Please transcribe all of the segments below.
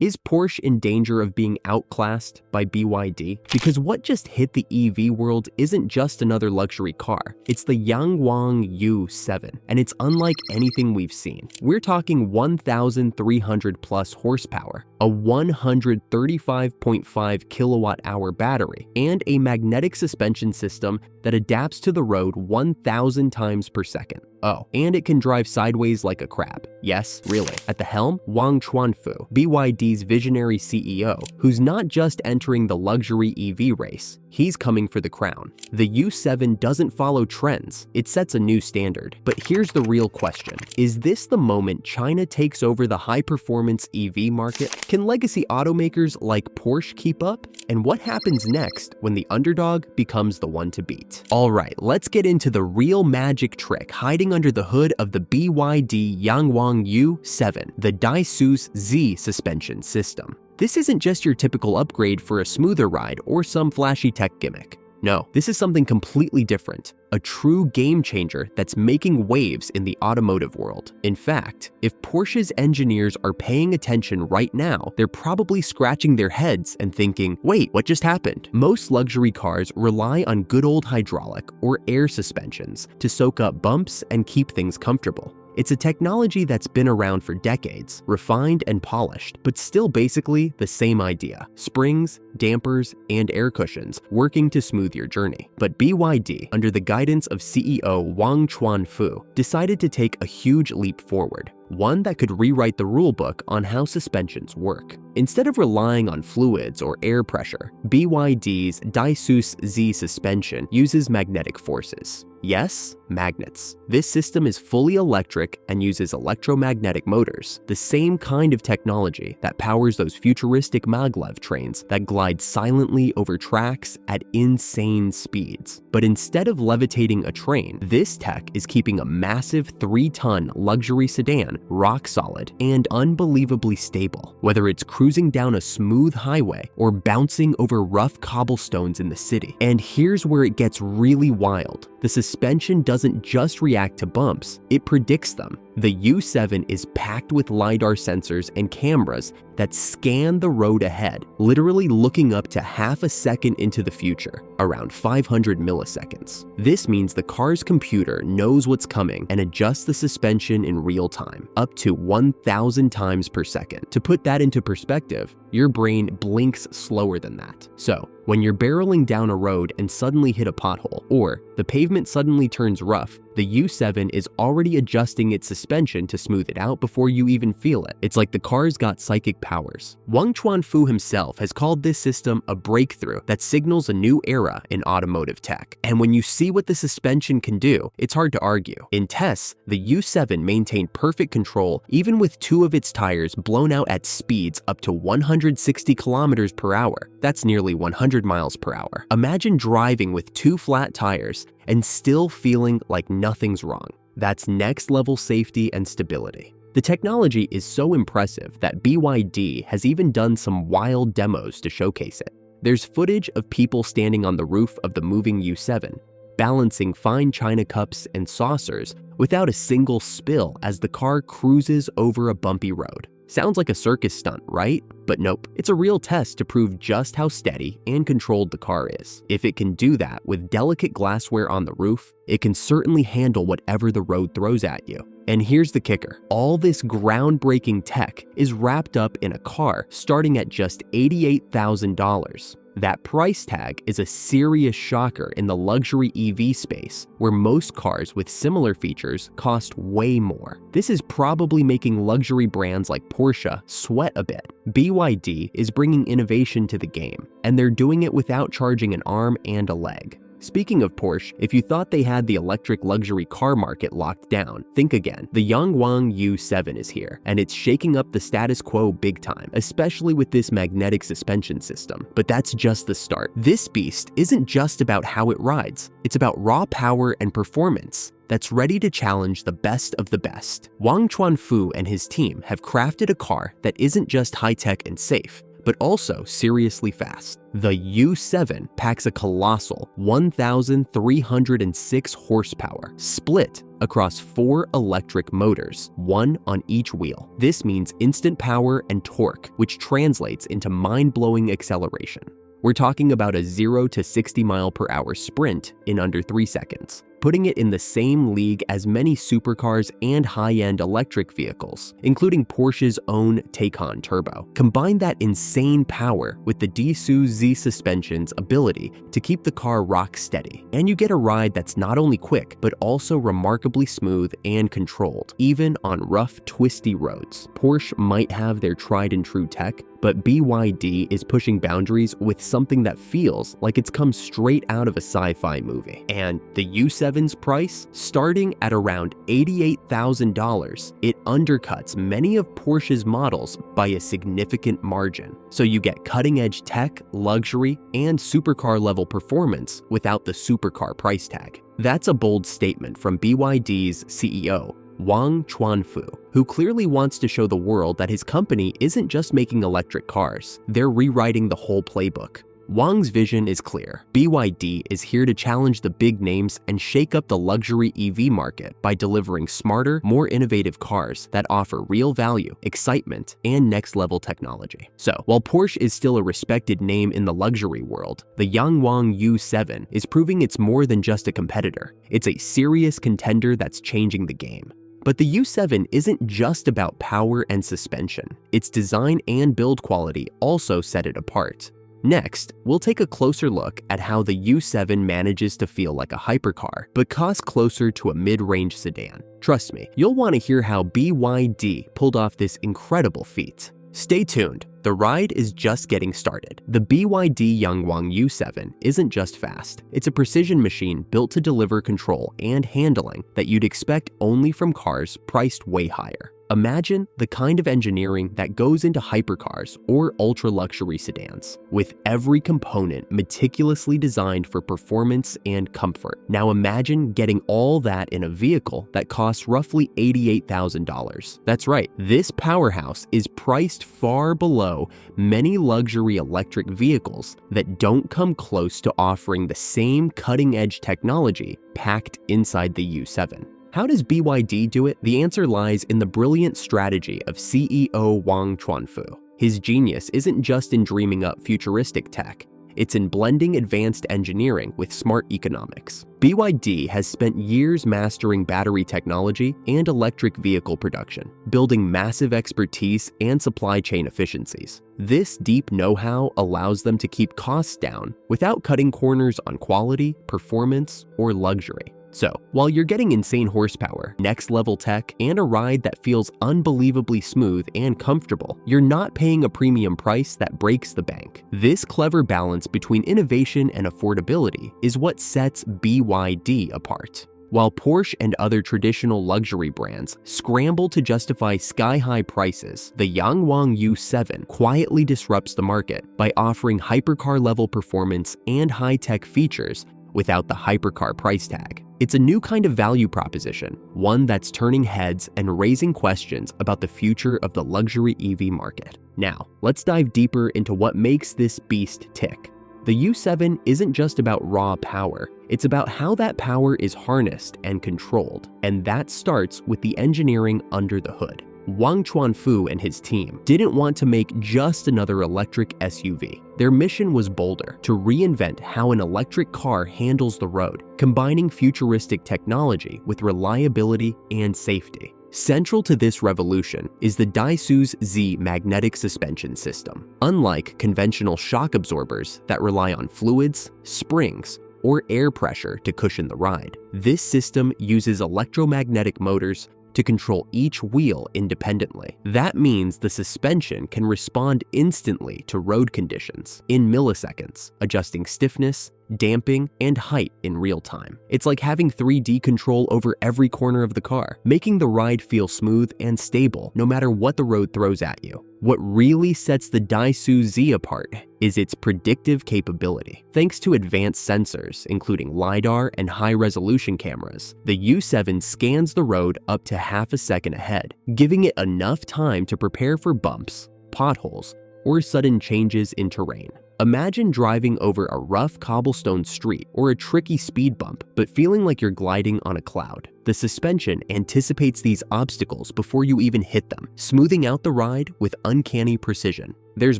Is Porsche in danger of being outclassed by BYD? Because what just hit the EV world isn't just another luxury car. It's the Yangwang U7, and it's unlike anything we've seen. We're talking 1,300 plus horsepower, a 135.5 kilowatt-hour battery, and a magnetic suspension system that adapts to the road 1,000 times per second. Oh, and it can drive sideways like a crab. Yes, really. At the helm, Wang Chuanfu, BYD's visionary CEO, who's not just entering the luxury EV race, he's coming for the crown. The U7 doesn't follow trends, it sets a new standard. But here's the real question. Is this the moment China takes over the high-performance EV market? Can legacy automakers like Porsche keep up? And what happens next when the underdog becomes the one to beat? Alright, let's get into the real magic trick hiding under the hood of the BYD Yangwang U7, the U7’s suspension system. This isn't just your typical upgrade for a smoother ride or some flashy tech gimmick. No, this is something completely different, a true game changer that's making waves in the automotive world. In fact, if Porsche's engineers are paying attention right now, they're probably scratching their heads and thinking, wait, what just happened? Most luxury cars rely on good old hydraulic or air suspensions to soak up bumps and keep things comfortable. It's a technology that's been around for decades, refined and polished, but still basically the same idea. Springs, dampers, and air cushions working to smooth your journey. But BYD, under the guidance of CEO Wang Chuanfu, decided to take a huge leap forward, one that could rewrite the rulebook on how suspensions work. Instead of relying on fluids or air pressure, BYD's U7’s suspension uses magnetic forces. Yes, magnets. This system is fully electric and uses electromagnetic motors, the same kind of technology that powers those futuristic maglev trains that glide silently over tracks at insane speeds. But instead of levitating a train, this tech is keeping a massive 3-ton luxury sedan rock solid and unbelievably stable, whether it's cruising down a smooth highway or bouncing over rough cobblestones in the city. And here's where it gets really wild. The suspension doesn't just react to bumps, it predicts them. The U7 is packed with LiDAR sensors and cameras that scan the road ahead, literally looking up to half a second into the future, around 500 milliseconds. This means the car's computer knows what's coming and adjusts the suspension in real time, up to 1,000 times per second. To put that into perspective, your brain blinks slower than that. So, when you're barreling down a road and suddenly hit a pothole, or the pavement suddenly turns rough, the U7 is already adjusting its suspension to smooth it out before you even feel it. It's like the car's got psychic powers. Wang Chuanfu himself has called this system a breakthrough that signals a new era in automotive tech. And when you see what the suspension can do, it's hard to argue. In tests, the U7 maintained perfect control even with 2 of its tires blown out at speeds up to 160 kilometers per hour. That's nearly 100 miles per hour. Imagine driving with 2 flat tires and still feeling like nothing's wrong. That's next level safety and stability. The technology is so impressive that BYD has even done some wild demos to showcase it. There's footage of people standing on the roof of the moving U7, balancing fine china cups and saucers without a single spill as the car cruises over a bumpy road. Sounds like a circus stunt, right? But nope, it's a real test to prove just how steady and controlled the car is. If it can do that with delicate glassware on the roof, it can certainly handle whatever the road throws at you. And here's the kicker. All this groundbreaking tech is wrapped up in a car starting at just $88,000. That price tag is a serious shocker in the luxury EV space, where most cars with similar features cost way more. This is probably making luxury brands like Porsche sweat a bit. BYD is bringing innovation to the game, and they're doing it without charging an arm and a leg. Speaking of Porsche, if you thought they had the electric luxury car market locked down, think again. The Yangwang U7 is here, and it's shaking up the status quo big time, especially with this magnetic suspension system. But that's just the start. This beast isn't just about how it rides, it's about raw power and performance that's ready to challenge the best of the best. Wang Chuanfu and his team have crafted a car that isn't just high-tech and safe, but also seriously fast. The U7 packs a colossal 1,306 horsepower, split across 4 electric motors, one on each wheel. This means instant power and torque, which translates into mind-blowing acceleration. We're talking about a 0 to 60 mile per hour sprint in under 3 seconds, putting it in the same league as many supercars and high-end electric vehicles, including Porsche's own Taycan Turbo. Combine that insane power with the U7’s suspension's ability to keep the car rock steady, and you get a ride that's not only quick, but also remarkably smooth and controlled, even on rough, twisty roads. Porsche might have their tried-and-true tech, but BYD is pushing boundaries with something that feels like it's come straight out of a sci-fi movie. And the U7's price, starting at around $88,000, it undercuts many of Porsche's models by a significant margin. So you get cutting-edge tech, luxury, and supercar-level performance without the supercar price tag. That's a bold statement from BYD's CEO, Wang Chuanfu, who clearly wants to show the world that his company isn't just making electric cars, they're rewriting the whole playbook. Wang's vision is clear. BYD is here to challenge the big names and shake up the luxury EV market by delivering smarter, more innovative cars that offer real value, excitement, and next-level technology. So, while Porsche is still a respected name in the luxury world, the Yangwang U7 is proving it's more than just a competitor. It's a serious contender that's changing the game. But the U7 isn't just about power and suspension. Its design and build quality also set it apart. Next, we'll take a closer look at how the U7 manages to feel like a hypercar, but costs closer to a mid-range sedan. Trust me, you'll want to hear how BYD pulled off this incredible feat. Stay tuned, the ride is just getting started. The BYD Yangwang U7 isn't just fast, it's a precision machine built to deliver control and handling that you'd expect only from cars priced way higher. Imagine the kind of engineering that goes into hypercars or ultra-luxury sedans, with every component meticulously designed for performance and comfort. Now imagine getting all that in a vehicle that costs roughly $88,000. That's right, this powerhouse is priced far below many luxury electric vehicles that don't come close to offering the same cutting-edge technology packed inside the U7. How does BYD do it? The answer lies in the brilliant strategy of CEO Wang Chuanfu. His genius isn't just in dreaming up futuristic tech, it's in blending advanced engineering with smart economics. BYD has spent years mastering battery technology and electric vehicle production, building massive expertise and supply chain efficiencies. This deep know-how allows them to keep costs down without cutting corners on quality, performance, or luxury. So, while you're getting insane horsepower, next-level tech, and a ride that feels unbelievably smooth and comfortable, you're not paying a premium price that breaks the bank. This clever balance between innovation and affordability is what sets BYD apart. While Porsche and other traditional luxury brands scramble to justify sky-high prices, the Yangwang U7 quietly disrupts the market by offering hypercar-level performance and high-tech features without the hypercar price tag. It's a new kind of value proposition, one that's turning heads and raising questions about the future of the luxury EV market. Now, let's dive deeper into what makes this beast tick. The U7 isn't just about raw power, it's about how that power is harnessed and controlled, and that starts with the engineering under the hood. Wang Chuanfu and his team didn't want to make just another electric SUV. Their mission was bolder, to reinvent how an electric car handles the road, combining futuristic technology with reliability and safety. Central to this revolution is the U7’s magnetic suspension system. Unlike conventional shock absorbers that rely on fluids, springs, or air pressure to cushion the ride, this system uses electromagnetic motors to control each wheel independently. That means the suspension can respond instantly to road conditions in milliseconds, adjusting stiffness, damping, and height in real time. It's like having 3D control over every corner of the car, making the ride feel smooth and stable no matter what the road throws at you. What really sets the U7’ apart is its predictive capability. Thanks to advanced sensors, including LiDAR and high-resolution cameras, the U7 scans the road up to half a second ahead, giving it enough time to prepare for bumps, potholes, or sudden changes in terrain. Imagine driving over a rough cobblestone street or a tricky speed bump, but feeling like you're gliding on a cloud. The suspension anticipates these obstacles before you even hit them, smoothing out the ride with uncanny precision. There's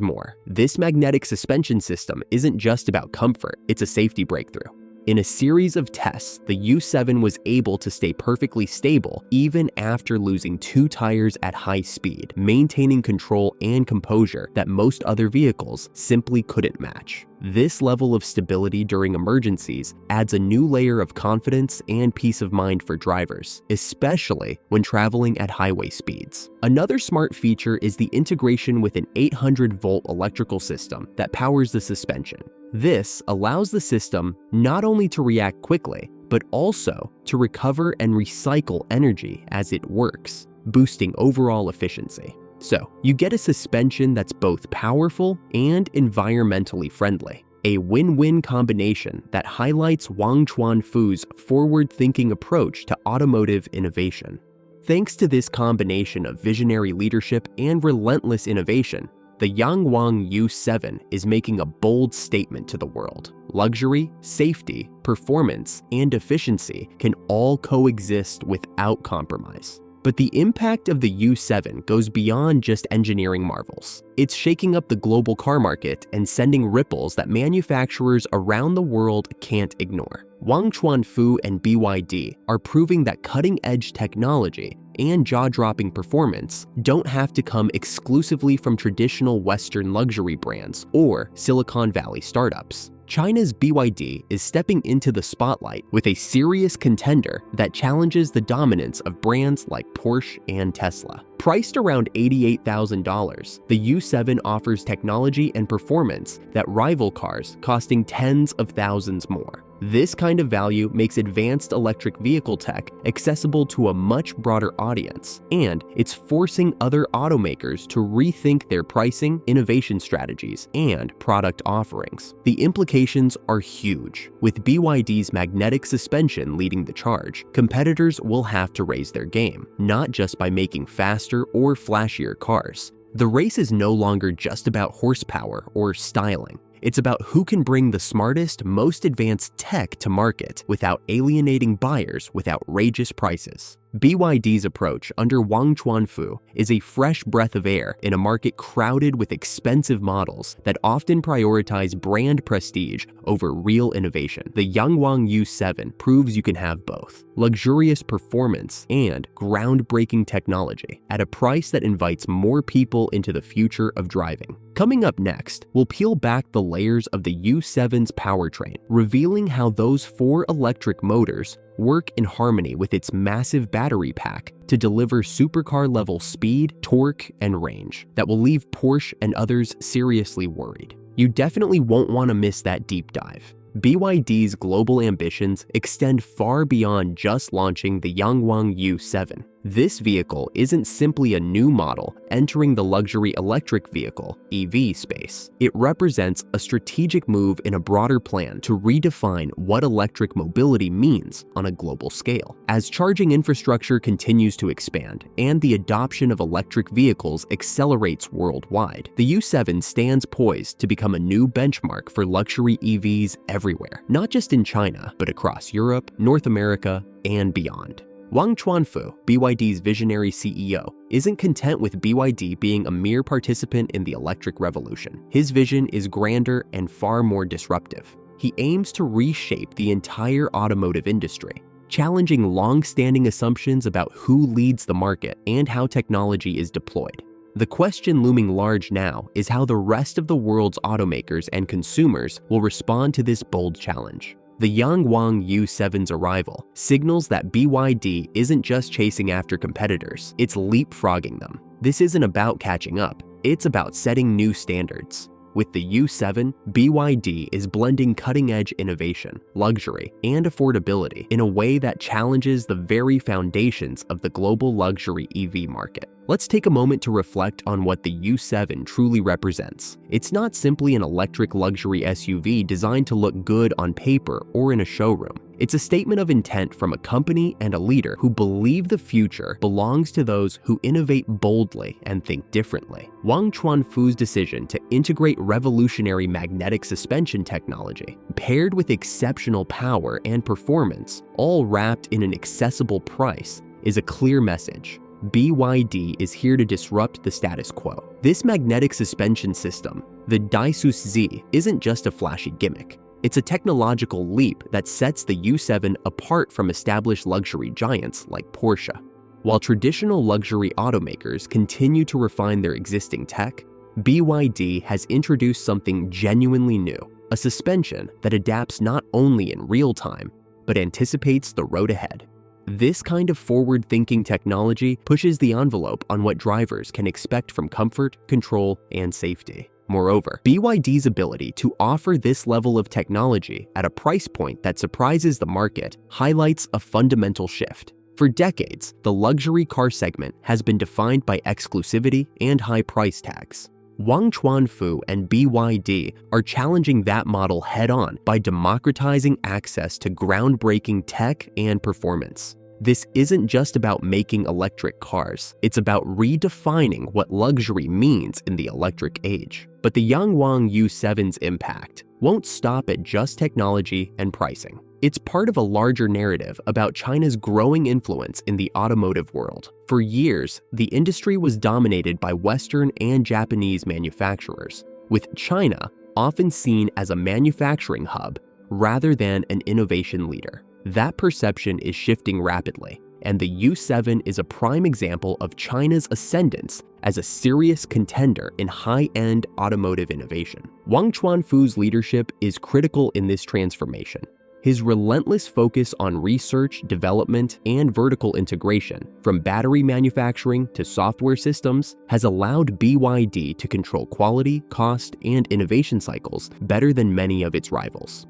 more. This magnetic suspension system isn't just about comfort, it's a safety breakthrough. In a series of tests, the U7 was able to stay perfectly stable even after losing 2 tires at high speed, maintaining control and composure that most other vehicles simply couldn't match. This level of stability during emergencies adds a new layer of confidence and peace of mind for drivers, especially when traveling at highway speeds. Another smart feature is the integration with an 800-volt electrical system that powers the suspension. This allows the system not only to react quickly, but also to recover and recycle energy as it works, boosting overall efficiency. So, you get a suspension that's both powerful and environmentally friendly. A win-win combination that highlights Wang Chuanfu's forward-thinking approach to automotive innovation. Thanks to this combination of visionary leadership and relentless innovation, the Yangwang U7 is making a bold statement to the world. Luxury, safety, performance, and efficiency can all coexist without compromise. But the impact of the U7 goes beyond just engineering marvels. It's shaking up the global car market and sending ripples that manufacturers around the world can't ignore. Wang Chuanfu and BYD are proving that cutting-edge technology and jaw-dropping performance don't have to come exclusively from traditional Western luxury brands or Silicon Valley startups. China's BYD is stepping into the spotlight with a serious contender that challenges the dominance of brands like Porsche and Tesla. Priced around $88,000, the U7 offers technology and performance that rival cars costing tens of thousands more. This kind of value makes advanced electric vehicle tech accessible to a much broader audience, and it's forcing other automakers to rethink their pricing, innovation strategies, and product offerings. The implications are huge. With BYD's magnetic suspension leading the charge, competitors will have to raise their game, not just by making faster or flashier cars. The race is no longer just about horsepower or styling. It's about who can bring the smartest, most advanced tech to market without alienating buyers with outrageous prices. BYD's approach under Wang Chuanfu is a fresh breath of air in a market crowded with expensive models that often prioritize brand prestige over real innovation. The Yangwang U7 proves you can have both luxurious performance and groundbreaking technology at a price that invites more people into the future of driving. Coming up next, we'll peel back the layers of the U7's powertrain, revealing how those 4 electric motors work in harmony with its massive battery pack to deliver supercar-level speed, torque, and range that will leave Porsche and others seriously worried. You definitely won't want to miss that deep dive. BYD's global ambitions extend far beyond just launching the Yangwang U7. This vehicle isn't simply a new model entering the luxury electric vehicle (EV) space. It represents a strategic move in a broader plan to redefine what electric mobility means on a global scale. As charging infrastructure continues to expand and the adoption of electric vehicles accelerates worldwide, the U7 stands poised to become a new benchmark for luxury EVs everywhere, not just in China, but across Europe, North America, and beyond. Wang Chuanfu, BYD's visionary CEO, isn't content with BYD being a mere participant in the electric revolution. His vision is grander and far more disruptive. He aims to reshape the entire automotive industry, challenging long-standing assumptions about who leads the market and how technology is deployed. The question looming large now is how the rest of the world's automakers and consumers will respond to this bold challenge. The Yangwang U7's arrival signals that BYD isn't just chasing after competitors, it's leapfrogging them. This isn't about catching up, it's about setting new standards. With the U7, BYD is blending cutting-edge innovation, luxury, and affordability in a way that challenges the very foundations of the global luxury EV market. Let's take a moment to reflect on what the U7 truly represents. It's not simply an electric luxury SUV designed to look good on paper or in a showroom. It's a statement of intent from a company and a leader who believe the future belongs to those who innovate boldly and think differently. Wang Chuanfu's decision to integrate revolutionary magnetic suspension technology, paired with exceptional power and performance, all wrapped in an accessible price, is a clear message. BYD is here to disrupt the status quo. This magnetic suspension system, the U7’s, isn't just a flashy gimmick. It's a technological leap that sets the U7 apart from established luxury giants like Porsche. While traditional luxury automakers continue to refine their existing tech, BYD has introduced something genuinely new, a suspension that adapts not only in real time, but anticipates the road ahead. This kind of forward-thinking technology pushes the envelope on what drivers can expect from comfort, control, and safety. Moreover, BYD's ability to offer this level of technology at a price point that surprises the market highlights a fundamental shift. For decades, the luxury car segment has been defined by exclusivity and high price tags. Wang Chuanfu and BYD are challenging that model head-on by democratizing access to groundbreaking tech and performance. This isn't just about making electric cars, it's about redefining what luxury means in the electric age. But the Yangwang U7's impact won't stop at just technology and pricing. It's part of a larger narrative about China's growing influence in the automotive world. For years, the industry was dominated by Western and Japanese manufacturers, with China often seen as a manufacturing hub rather than an innovation leader. That perception is shifting rapidly, and the U7 is a prime example of China's ascendance as a serious contender in high-end automotive innovation. Wang Chuanfu's leadership is critical in this transformation. His relentless focus on research, development, and vertical integration, from battery manufacturing to software systems, has allowed BYD to control quality, cost, and innovation cycles better than many of its rivals.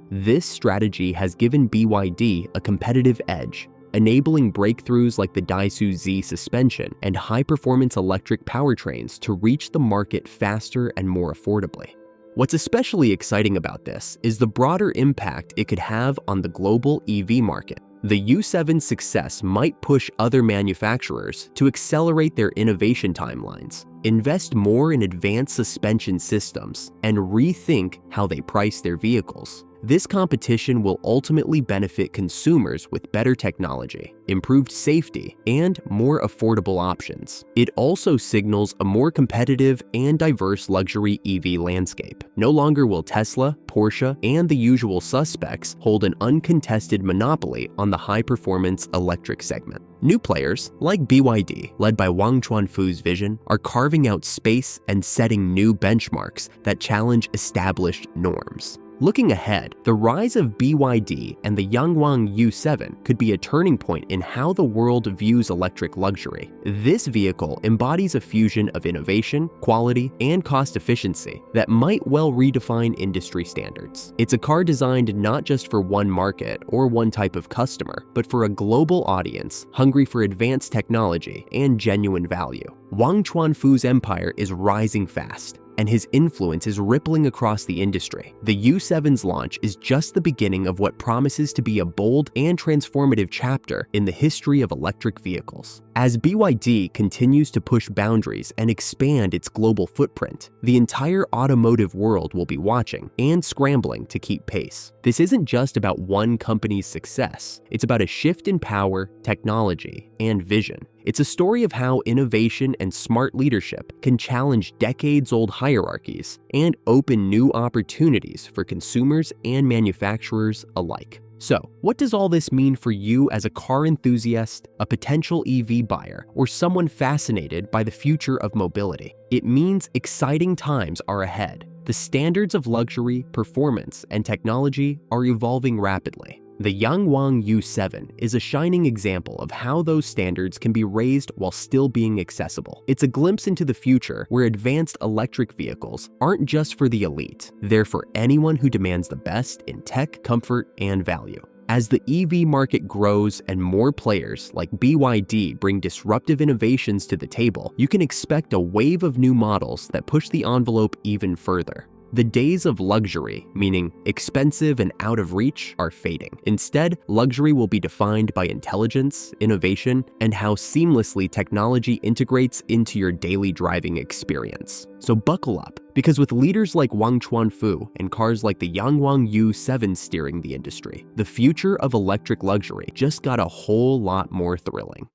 This strategy has given BYD a competitive edge, enabling breakthroughs like the U7’ suspension and high-performance electric powertrains to reach the market faster and more affordably. What's especially exciting about this is the broader impact it could have on the global EV market. The U7's success might push other manufacturers to accelerate their innovation timelines, invest more in advanced suspension systems, and rethink how they price their vehicles. This competition will ultimately benefit consumers with better technology, improved safety, and more affordable options. It also signals a more competitive and diverse luxury EV landscape. No longer will Tesla, Porsche, and the usual suspects hold an uncontested monopoly on the high-performance electric segment. New players, like BYD, led by Wang Chuanfu's vision, are carving out space and setting new benchmarks that challenge established norms. Looking ahead, the rise of BYD and the Yangwang U7 could be a turning point in how the world views electric luxury. This vehicle embodies a fusion of innovation, quality, and cost efficiency that might well redefine industry standards. It's a car designed not just for one market or one type of customer, but for a global audience hungry for advanced technology and genuine value. Wang Chuanfu's empire is rising fast, and his influence is rippling across the industry. The U7's launch is just the beginning of what promises to be a bold and transformative chapter in the history of electric vehicles. As BYD continues to push boundaries and expand its global footprint, the entire automotive world will be watching and scrambling to keep pace. This isn't just about one company's success, it's about a shift in power, technology, and vision. It's a story of how innovation and smart leadership can challenge decades-old hierarchies and open new opportunities for consumers and manufacturers alike. So, what does all this mean for you as a car enthusiast, a potential EV buyer, or someone fascinated by the future of mobility? It means exciting times are ahead. The standards of luxury, performance, and technology are evolving rapidly. The Yangwang U7 is a shining example of how those standards can be raised while still being accessible. It's a glimpse into the future where advanced electric vehicles aren't just for the elite, they're for anyone who demands the best in tech, comfort, and value. As the EV market grows and more players like BYD bring disruptive innovations to the table, you can expect a wave of new models that push the envelope even further. The days of luxury, meaning expensive and out of reach, are fading. Instead, luxury will be defined by intelligence, innovation, and how seamlessly technology integrates into your daily driving experience. So buckle up, because with leaders like Wang Chuanfu and cars like the Yangwang U7 steering the industry, the future of electric luxury just got a whole lot more thrilling.